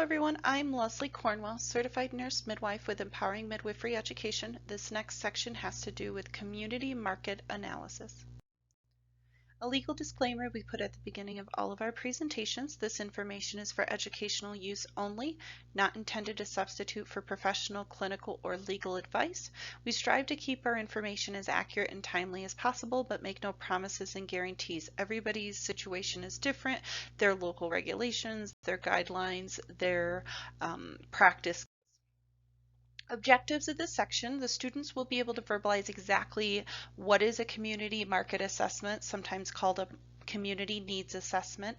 everyone, I'm Leslie Cornwell, certified nurse midwife with Empowering Midwifery Education. This next section has to do with community market analysis. A legal disclaimer we put at the beginning of all of our presentations. This information is for educational use only, not intended to substitute for professional, clinical, or legal advice. We strive to keep our information as accurate and timely as possible, but make no promises and guarantees. Everybody's situation is different. Their local regulations, their guidelines, their practice. Objectives of this section: the students will be able to verbalize exactly what is a community market assessment, sometimes called a community needs assessment,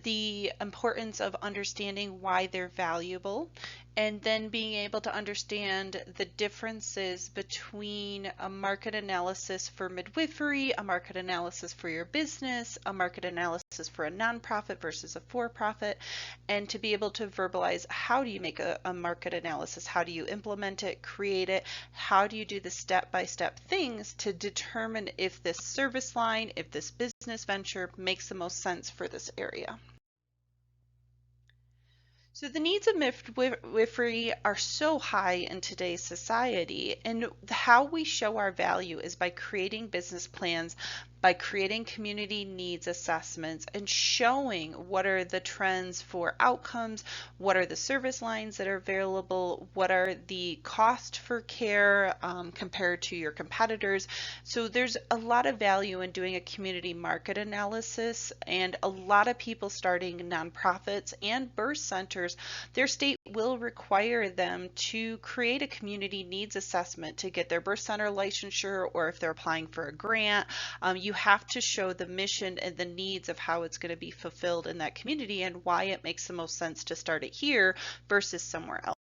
the importance of understanding why they're valuable, and then being able to understand the differences between a market analysis for midwifery, a market analysis for your business, a market analysis for a nonprofit versus a for-profit, and to be able to verbalize how do you make a market analysis, how do you implement it, create it, how do you do the step-by-step things to determine if this service line, if this business venture makes the most sense for this area. So the needs of midwifery are so high in today's society, and how we show our value is by creating business plans, by creating community needs assessments, and showing what are the trends for outcomes, what are the service lines that are available, what are the cost for care compared to your competitors. So there's a lot of value in doing a community market analysis, and a lot of people starting nonprofits and birth centers, their state will require them to create a community needs assessment to get their birth center licensure, or if they're applying for a grant, you have to show the mission and the needs of how it's going to be fulfilled in that community and why it makes the most sense to start it here versus somewhere else.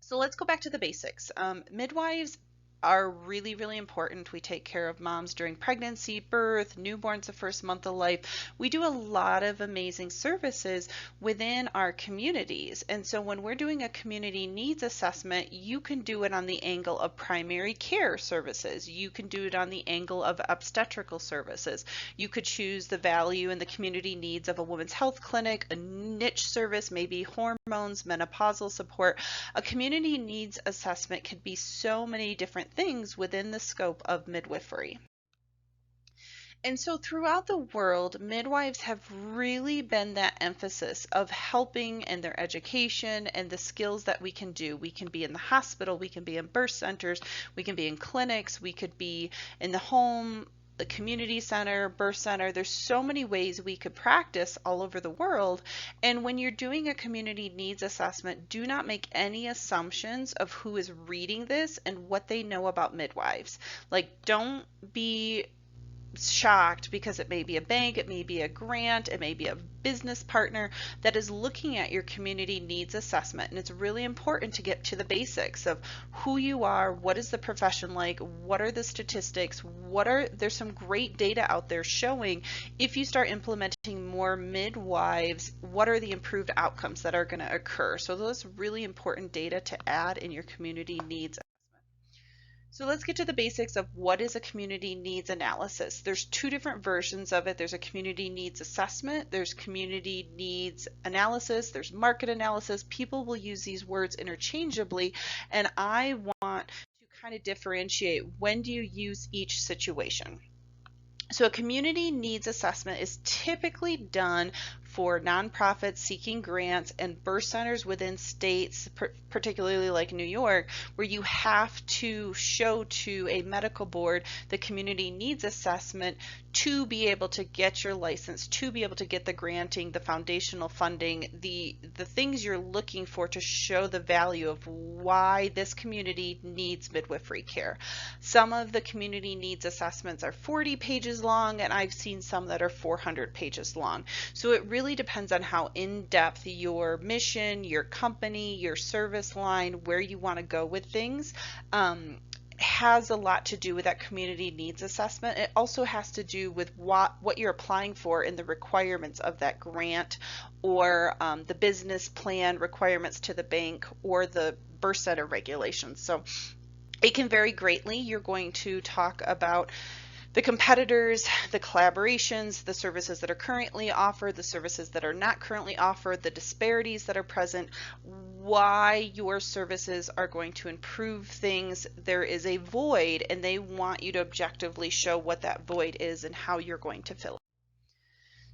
So let's go back to the basics. Midwives are really, really important. We take care of moms during pregnancy, birth, newborns the first month of life. We do a lot of amazing services within our communities. And so when we're doing a community needs assessment, you can do it on the angle of primary care services. You can do it on the angle of obstetrical services. You could choose the value and the community needs of a women's health clinic, a niche service, maybe hormones, menopausal support. A community needs assessment could be so many different things within the scope of midwifery. And so throughout the world, midwives have really been that emphasis of helping in their education and the skills that we can do. We can be in the hospital, we can be in birth centers, we can be in clinics, we could be in the home, the community center, birth center. There's so many ways we could practice all over the world. And when you're doing a community needs assessment, do not make any assumptions of who is reading this and what they know about midwives. Like, don't be shocked because it may be a bank, it may be a grant, it may be a business partner that is looking at your community needs assessment. And it's really important to get to the basics of who you are, what is the profession like, what are the statistics, there's some great data out there showing if you start implementing more midwives, what are the improved outcomes that are going to occur. So those really important data to add in your community needs. So let's get to the basics of what is a community needs analysis. There's two different versions of it. There's a community needs assessment, there's community needs analysis, there's market analysis. People will use these words interchangeably, and I want to kind of differentiate when do you use each situation. So a community needs assessment is typically done for nonprofits seeking grants and birth centers within states, particularly like New York, where you have to show to a medical board the community needs assessment to be able to get your license, to be able to get the granting, the foundational funding, the things you're looking for to show the value of why this community needs midwifery care. Some of the community needs assessments are 40 pages long, and I've seen some that are 400 pages long. So it really depends on how in-depth your mission, your company, your service line, where you want to go with things, has a lot to do with that community needs assessment. It also has to do with what you're applying for in the requirements of that grant, or the business plan requirements to the bank, or the birth center regulations. So it can vary greatly. You're going to talk about the competitors, the collaborations, the services that are currently offered, the services that are not currently offered, the disparities that are present, why your services are going to improve things. There is a void, and they want you to objectively show what that void is and how you're going to fill it.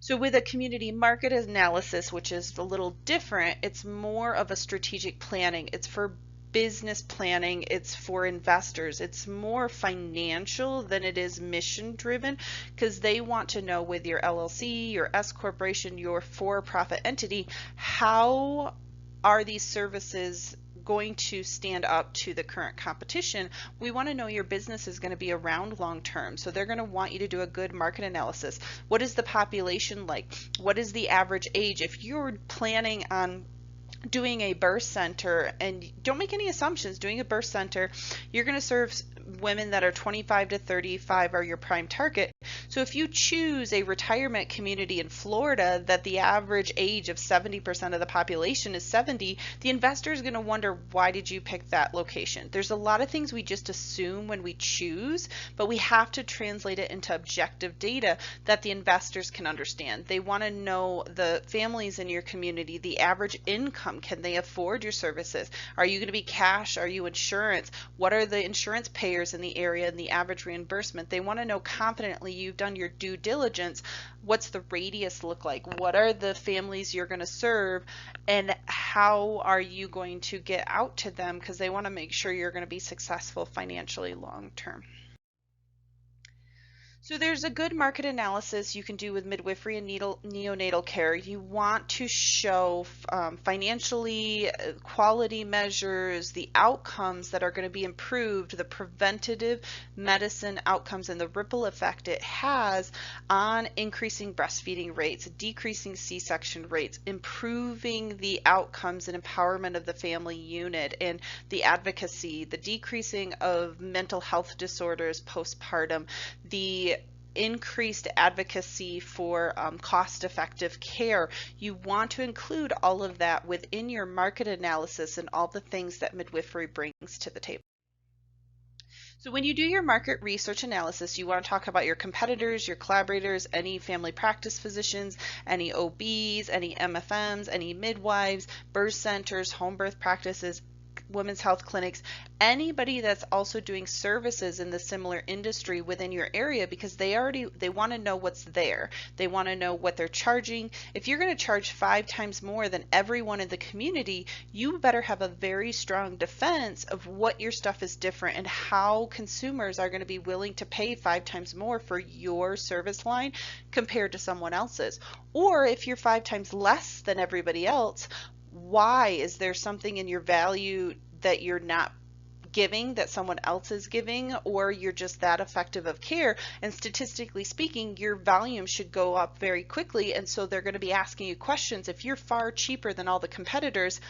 So with a community market analysis, which is a little different, it's more of a strategic planning. It's for business planning, it's for investors. It's more financial than it is mission driven, because they want to know with your LLC, your S corporation, your for-profit entity, how are these services going to stand up to the current competition. We want to know your business is going to be around long term. So they're going to want you to do a good market analysis. What is the population like? What is the average age? If you're planning on doing a birth center, and don't make any assumptions, doing a birth center, you're going to serve women that are 25 to 35 are your prime target. So if you choose a retirement community in Florida that the average age of 70% of the population is 70, the investor is going to wonder, why did you pick that location? There's a lot of things we just assume when we choose, but we have to translate it into objective data that the investors can understand. They want to know the families in your community, the average income. Can they afford your services? Are you going to be cash? Are you insurance? What are the insurance payers in the area and the average reimbursement? They want to know confidently you've done your due diligence. What's the radius look like? What are the families you're going to serve, and how are you going to get out to them? Because they want to make sure you're going to be successful financially long term. So there's a good market analysis you can do with midwifery and neonatal care. You want to show financially, quality measures, the outcomes that are going to be improved, the preventative medicine outcomes, and the ripple effect it has on increasing breastfeeding rates, decreasing C-section rates, improving the outcomes and empowerment of the family unit, and the advocacy, the decreasing of mental health disorders postpartum, the increased advocacy for cost-effective care. You want to include all of that within your market analysis and all the things that midwifery brings to the table. So when you do your market research analysis, you want to talk about your competitors, your collaborators, any family practice physicians, any OBs, any MFMs, any midwives, birth centers, home birth practices, women's health clinics, anybody that's also doing services in the similar industry within your area, because they want to know what's there. They want to know what they're charging. If you're going to charge 5 times more than everyone in the community, you better have a very strong defense of what your stuff is different and how consumers are going to be willing to pay 5 times more for your service line compared to someone else's. Or if you're 5 times less than everybody else, why? Is there something in your value that you're not giving that someone else is giving, or you're just that effective of care? And statistically speaking, your volume should go up very quickly, and so they're going to be asking you questions. If you're far cheaper than all the competitors,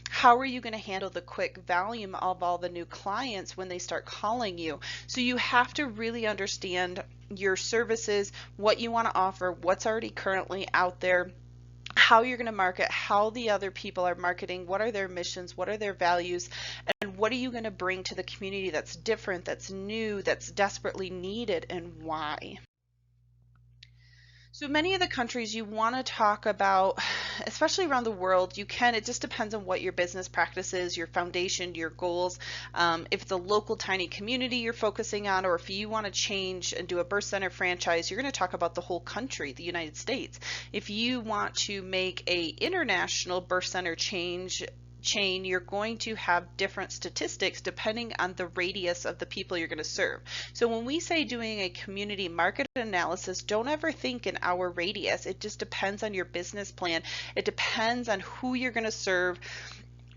how are you going to handle the quick volume of all the new clients when they start calling you? So you have to really understand your services, what you want to offer, what's already currently out there, how you're going to market, how the other people are marketing, what are their missions, what are their values, and what are you going to bring to the community that's different, that's new, that's desperately needed, and why. So many of the countries you want to talk about, especially around the world, you can. It just depends on what your business practice is, your foundation, your goals. If it's a local tiny community you're focusing on, or if you want to change and do a birth center franchise, you're going to talk about the whole country, the United States. If you want to make a international birth center chain, you're going to have different statistics depending on the radius of the people you're going to serve. So when we say doing a community market analysis, don't ever think in our radius. It just depends on your business plan. It depends on who you're going to serve,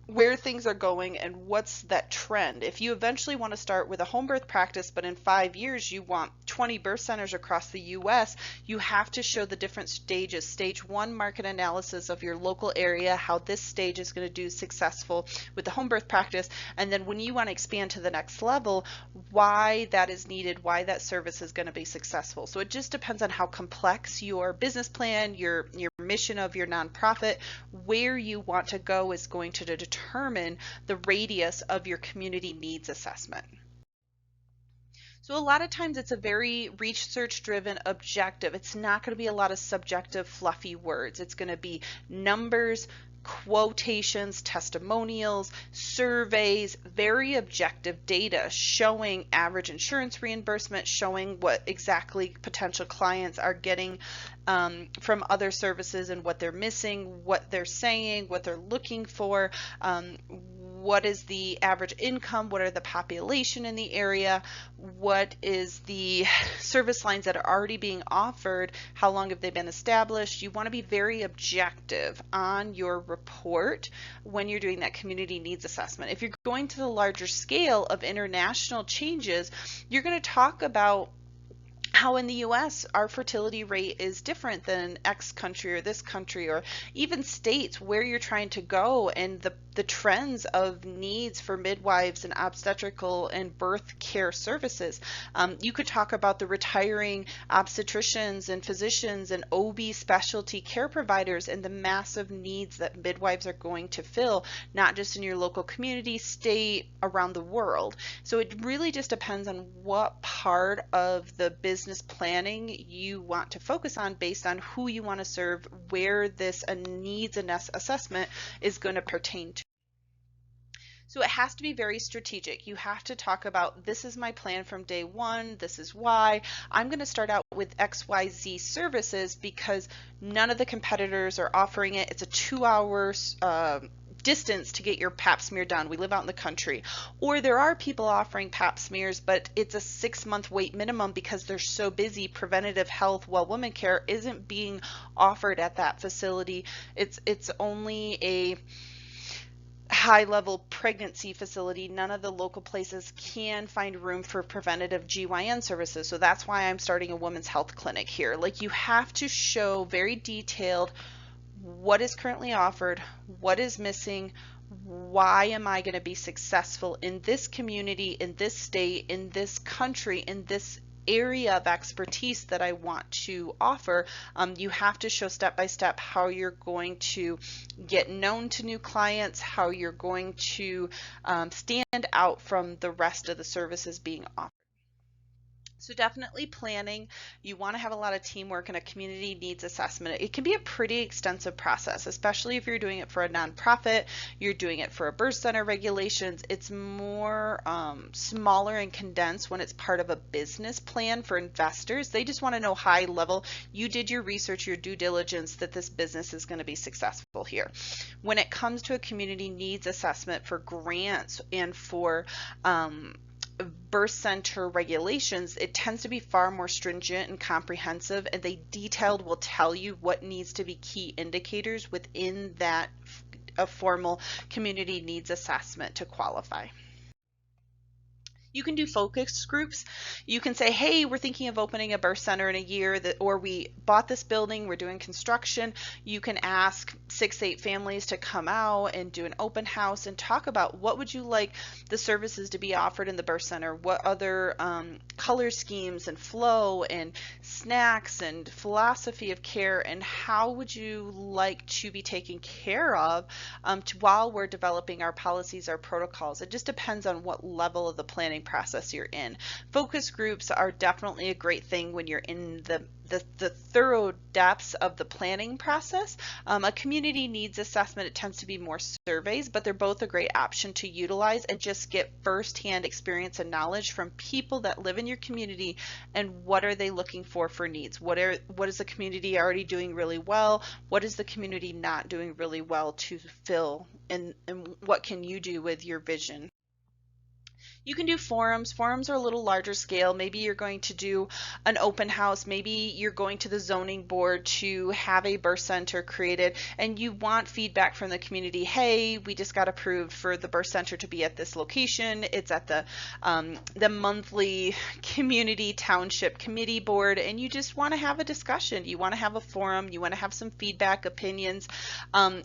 where things are going, and what's that trend. If you eventually want to start with a home birth practice, but in 5 years you want 20 birth centers across the US, you have to show the different stages. Stage 1 market analysis of your local area, how this stage is going to do successful with the home birth practice, and then when you want to expand to the next level, why that is needed, why that service is going to be successful. So it just depends on how complex your business plan, your mission of your nonprofit, where you want to go is going to determine the radius of your community needs assessment. So a lot of times it's a very research driven objective. It's not going to be a lot of subjective fluffy words. It's going to be numbers, quotations, testimonials, surveys, very objective data showing average insurance reimbursement, showing what exactly potential clients are getting from other services and what they're missing, what they're saying, what they're looking for, what is the average income, what are the population in the area, what is the service lines that are already being offered, how long have they been established. You want to be very objective on your report when you're doing that community needs assessment. If you're going to the larger scale of international changes, you're going to talk about how in the US our fertility rate is different than X country or this country, or even states where you're trying to go, and the trends of needs for midwives and obstetrical and birth care services. You could talk about the retiring obstetricians and physicians and OB specialty care providers and the massive needs that midwives are going to fill, not just in your local community, state, around the world. So it really just depends on what part of the business planning you want to focus on based on who you want to serve, where this needs assessment is going to pertain to. So it has to be very strategic. You have to talk about, this is my plan from day one, this is why. I'm going to start out with XYZ services because none of the competitors are offering it. It's a 2-hour distance to get your pap smear done. We live out in the country. Or there are people offering pap smears, but it's a 6-month wait minimum because they're so busy. Preventative health, well, women care isn't being offered at that facility. It's only a high-level pregnancy facility. None of the local places can find room for preventative GYN services. So that's why I'm starting a women's health clinic here. Like, you have to show very detailed what is currently offered, what is missing, why am I going to be successful in this community, in this state, in this country, in this area of expertise that I want to offer. You have to show step by step how you're going to get known to new clients, how you're going to stand out from the rest of the services being offered. So definitely planning. You want to have a lot of teamwork and a community needs assessment. It can be a pretty extensive process, especially if you're doing it for a nonprofit, you're doing it for a birth center regulations. It's more smaller and condensed when it's part of a business plan for investors. They just want to know high level. You did your research, your due diligence that this business is going to be successful here. When it comes to a community needs assessment for grants and for birth center regulations, it tends to be far more stringent and comprehensive, and they detailed will tell you what needs to be key indicators within that a formal community needs assessment to qualify. You can do focus groups. You can say, hey, we're thinking of opening a birth center in a year, or we bought this building, we're doing construction. You can ask 6-8 families to come out and do an open house and talk about what would you like the services to be offered in the birth center, what other color schemes and flow and snacks and philosophy of care, and how would you like to be taken care of while we're developing our policies, our protocols. It just depends on what level of the planning process you're in. Focus groups are definitely a great thing when you're in the thorough depths of the planning process. A community needs assessment, it tends to be more surveys, but they're both a great option to utilize and just get firsthand experience and knowledge from people that live in your community, and what are they looking for needs. What is the community already doing really well? What is the community not doing really well to fill, and what can you do with your vision? You can do forums. Forums are a little larger scale. Maybe you're going to do an open house. Maybe you're going to the zoning board to have a birth center created, and you want feedback from the community. Hey, we just got approved for the birth center to be at this location. It's at the monthly community township committee board, and you just want to have a discussion. You want to have a forum. You want to have some feedback, opinions.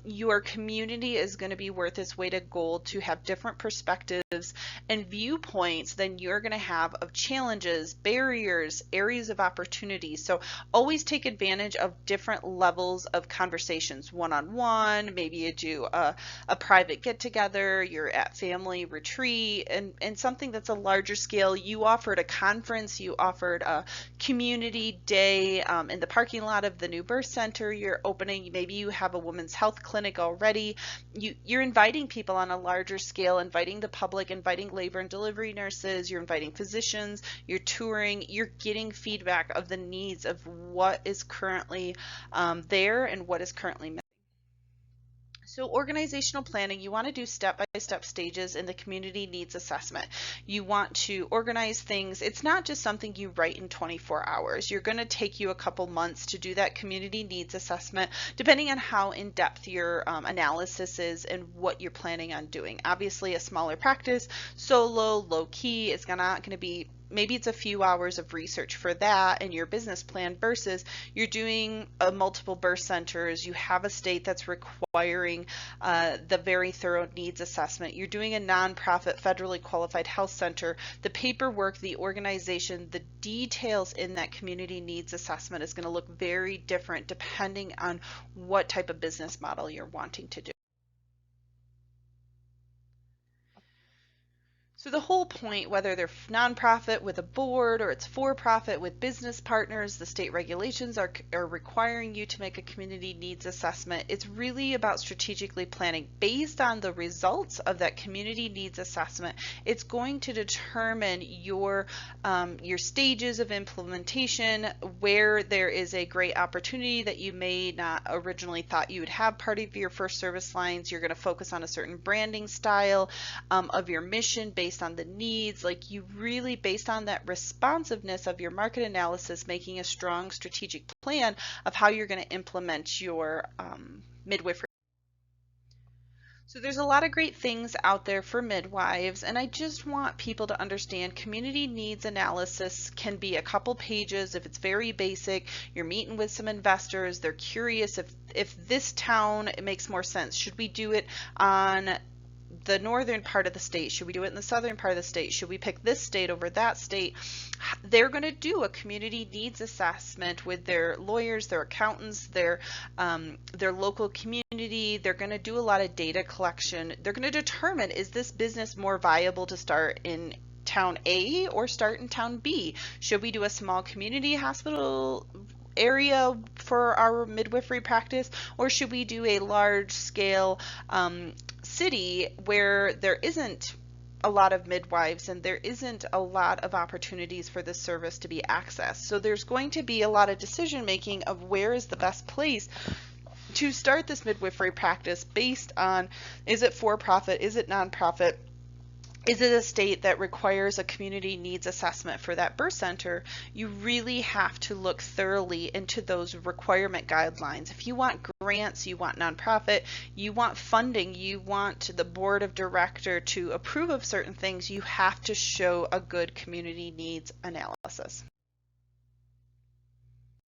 Your community is going to be worth its weight of gold to have different perspectives and view viewpoints than you're going to have of challenges, barriers, areas of opportunity. So always take advantage of different levels of conversations, one-on-one, maybe you do a private get-together, you're at family retreat, and something that's a larger scale. You offered a conference, you offered a community day in the parking lot of the new birth center you're opening. Maybe you have a women's health clinic already. You're inviting people on a larger scale, inviting the public, inviting labor and delivery nurses, you're inviting physicians, you're touring, you're getting feedback of the needs of what is currently there and what is currently missing. So organizational planning, you want to do step-by-step stages in the community needs assessment. You want to organize things. It's not just something you write in 24 hours. You're going to take you a couple months to do that community needs assessment, depending on how in-depth your analysis is and what you're planning on doing. Obviously, a smaller practice, solo, low-key, is not going to be, maybe it's a few hours of research for that in your business plan versus you're doing multiple birth centers, you have a state that's requiring the very thorough needs assessment, you're doing a nonprofit federally qualified health center. The paperwork, the organization, the details in that community needs assessment is going to look very different depending on what type of business model you're wanting to do. So the whole point, whether they're nonprofit with a board or it's for-profit with business partners, the state regulations are requiring you to make a community needs assessment. It's really about strategically planning based on the results of that community needs assessment. It's going to determine your stages of implementation, where there is a great opportunity that you may not originally thought you would have part of your first service lines. You're going to focus on a certain branding style of your mission based on the needs. Like, you really, based on that responsiveness of your market analysis, making a strong strategic plan of how you're going to implement your midwifery. So there's a lot of great things out there for midwives, and I just want people to understand community needs analysis can be a couple pages. If it's very basic, you're meeting with some investors, they're curious if this town, it makes more sense. Should we do it on the northern part of the state? Should we do it in the southern part of the state? Should we pick this state over that state? They're going to do a community needs assessment with their lawyers, their accountants, their local community. They're going to do a lot of data collection. They're going to determine, is this business more viable to start in town A or start in town B? Should we do a small community hospital area for our midwifery practice, or should we do a large scale city where there isn't a lot of midwives and there isn't a lot of opportunities for this service to be accessed? So there's going to be a lot of decision making of where is the best place to start this midwifery practice based on, is it for profit, is it nonprofit, is it a state that requires a community needs assessment for that birth center? You really have to look thoroughly into those requirement guidelines. If you want grants, you want nonprofit, you want funding, you want the board of director to approve of certain things, you have to show a good community needs analysis.